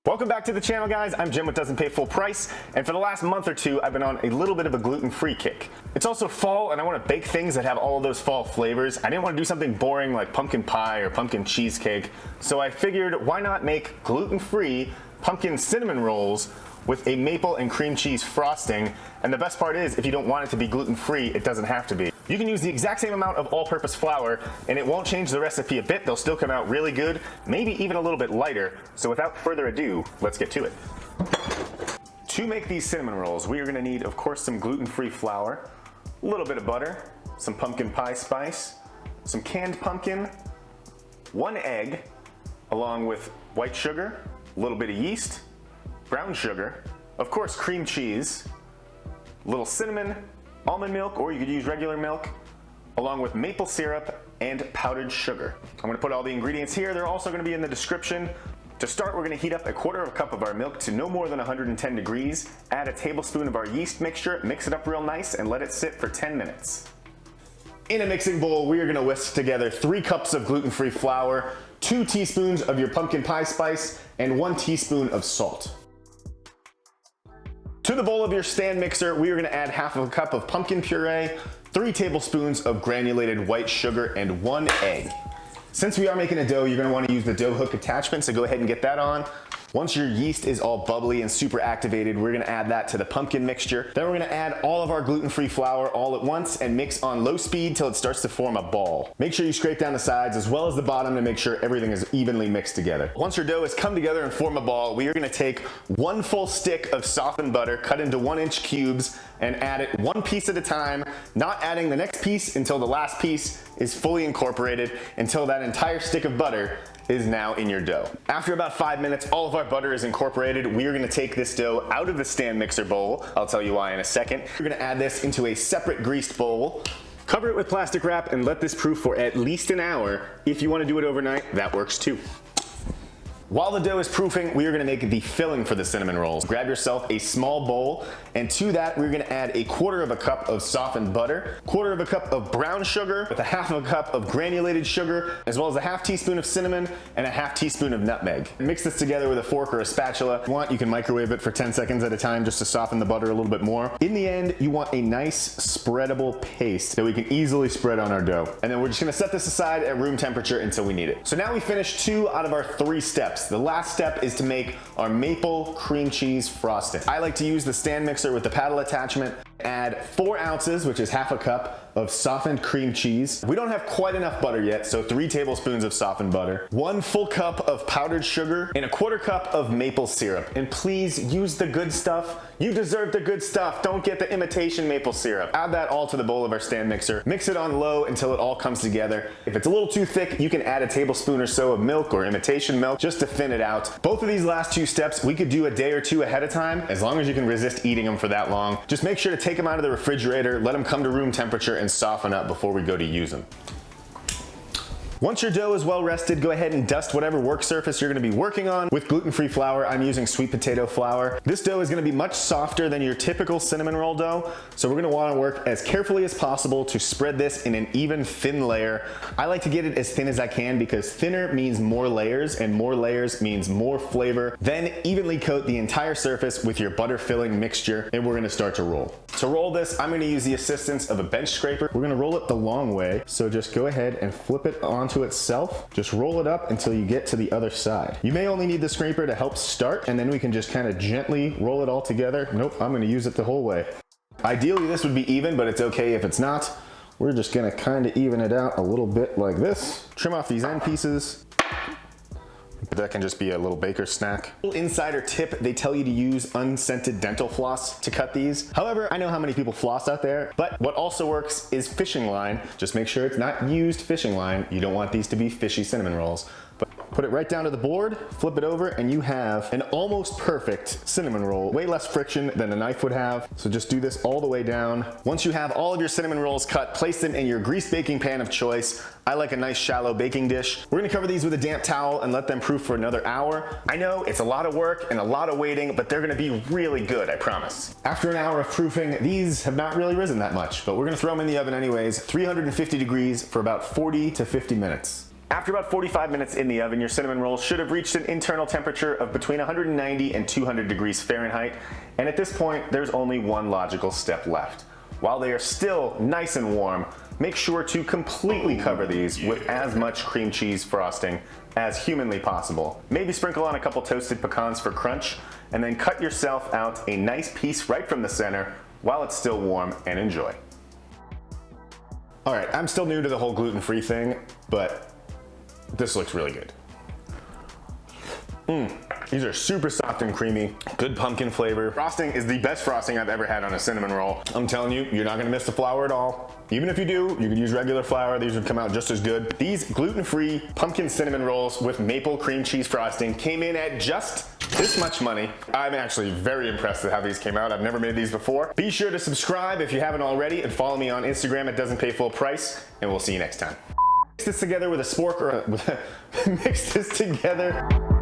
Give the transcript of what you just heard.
Welcome back to the channel, guys. I'm Jim with Doesn't Pay Full Price, and for the last month or two, I've been on a little bit of a gluten-free kick. It's also fall, and I want to bake things that have all of those fall flavors. I didn't want to do something boring like pumpkin pie or pumpkin cheesecake, so I figured why not make gluten-free pumpkin cinnamon rolls with a maple and cream cheese frosting. And the best part is, if you don't want it to be gluten-free, it doesn't have to be. You can use the exact same amount of all-purpose flour, and it won't change the recipe a bit. They'll still come out really good, maybe even a little bit lighter. So without further ado, let's get to it. To make these cinnamon rolls, we are gonna need, of course, some gluten-free flour, a little bit of butter, some pumpkin pie spice, some canned pumpkin, 1 egg, along with white sugar, a little bit of yeast, brown sugar, of course cream cheese, a little cinnamon, almond milk, or you could use regular milk, along with maple syrup and powdered sugar. I'm gonna put all the ingredients here. They're also gonna be in the description. To start, we're gonna heat up 1/4 cup of our milk to no more than 110 degrees. Add a tablespoon of our yeast mixture, mix it up real nice, and let it sit for 10 minutes. In a mixing bowl, we are gonna whisk together 3 cups of gluten-free flour, 2 teaspoons of your pumpkin pie spice, and 1 teaspoon of salt. To the bowl of your stand mixer, we are gonna add 1/2 cup of pumpkin puree, 3 tablespoons of granulated white sugar, and 1 egg. Since we are making a dough, you're gonna wanna use the dough hook attachment, so go ahead and get that on. Once your yeast is all bubbly and super activated, we're gonna add that to the pumpkin mixture. Then we're gonna add all of our gluten-free flour all at once and mix on low speed till it starts to form a ball. Make sure you scrape down the sides as well as the bottom to make sure everything is evenly mixed together. Once your dough has come together and form a ball, we are gonna take 1 full stick of softened butter, cut into 1-inch cubes, and add it 1 piece at a time, not adding the next piece until the last piece is fully incorporated, until that entire stick of butter is now in your dough. After about 5 minutes, all of our butter is incorporated. We are gonna take this dough out of the stand mixer bowl. I'll tell you why in a second. We're gonna add this into a separate greased bowl. Cover it with plastic wrap and let this proof for at least an hour. If you wanna do it overnight, that works too. While the dough is proofing, we are gonna make the filling for the cinnamon rolls. Grab yourself a small bowl, and to that, we're gonna add 1/4 cup of softened butter, 1/4 cup of brown sugar, with 1/2 cup of granulated sugar, as well as a 1/2 teaspoon of cinnamon and a 1/2 teaspoon of nutmeg. Mix this together with a fork or a spatula. If you want, you can microwave it for 10 seconds at a time just to soften the butter a little bit more. In the end, you want a nice spreadable paste that we can easily spread on our dough. And then we're just gonna set this aside at room temperature until we need it. So now we finished 2 out of our 3 steps. The last step is to make our maple cream cheese frosting. I like to use the stand mixer with the paddle attachment. Add 4 ounces, which is 1/2 cup, of softened cream cheese. We don't have quite enough butter yet, so 3 tablespoons of softened butter, 1 full cup of powdered sugar, and 1/4 cup of maple syrup. And please use the good stuff. You deserve the good stuff. Don't get the imitation maple syrup. Add that all to the bowl of our stand mixer. Mix it on low until it all comes together. If it's a little too thick, you can add a tablespoon or so of milk or imitation milk just to thin it out. Both of these last 2 steps, we could do a day or 2 ahead of time, as long as you can resist eating them for that long. Just make sure to take them out of the refrigerator, let them come to room temperature and soften up before we go to use them. Once your dough is well rested, go ahead and dust whatever work surface you're gonna be working on. With gluten-free flour, I'm using sweet potato flour. This dough is gonna be much softer than your typical cinnamon roll dough, so we're gonna wanna work as carefully as possible to spread this in an even thin layer. I like to get it as thin as I can because thinner means more layers, and more layers means more flavor. Then evenly coat the entire surface with your butter filling mixture, and we're gonna start to roll. To roll this, I'm gonna use the assistance of a bench scraper. We're gonna roll it the long way, so just go ahead and flip it onto itself. Just roll it up until you get to the other side. You may only need the scraper to help start, and then we can just kind of gently roll it all together. Nope, I'm gonna use it the whole way. Ideally, this would be even, but it's okay if it's not. We're just gonna kind of even it out a little bit like this. Trim off these end pieces. That can just be a little baker's snack. Little insider tip, they tell you to use unscented dental floss to cut these. However, I know how many people floss out there, but what also works is fishing line. Just make sure it's not used fishing line. You don't want these to be fishy cinnamon rolls. But put it right down to the board, flip it over, and you have an almost perfect cinnamon roll. Way less friction than a knife would have. So just do this all the way down. Once you have all of your cinnamon rolls cut, place them in your greased baking pan of choice. I like a nice shallow baking dish. We're gonna cover these with a damp towel and let them proof for another hour. I know it's a lot of work and a lot of waiting, but they're gonna be really good, I promise. After an hour of proofing, these have not really risen that much, but we're gonna throw them in the oven anyways, 350 degrees for about 40 to 50 minutes. After about 45 minutes in the oven, your cinnamon rolls should have reached an internal temperature of between 190 and 200 degrees Fahrenheit, and at this point, there's only one logical step left. While they are still nice and warm, make sure to completely cover these with as much cream cheese frosting as humanly possible. Maybe sprinkle on a couple toasted pecans for crunch, and then cut yourself out a nice piece right from the center while it's still warm, and enjoy. All right, I'm still new to the whole gluten-free thing, but this looks really good. These are super soft and creamy, good pumpkin flavor. Frosting is the best frosting I've ever had on a cinnamon roll. I'm telling you, you're not gonna miss the flour at all. Even if you do, you could use regular flour. These would come out just as good. These gluten-free pumpkin cinnamon rolls with maple cream cheese frosting came in at just this much money. I'm actually very impressed with how these came out. I've never made these before. Be sure to subscribe if you haven't already, and follow me on Instagram at Doesn't Pay Full Price, and we'll see you next time. Mix this together with a spork or mix this together.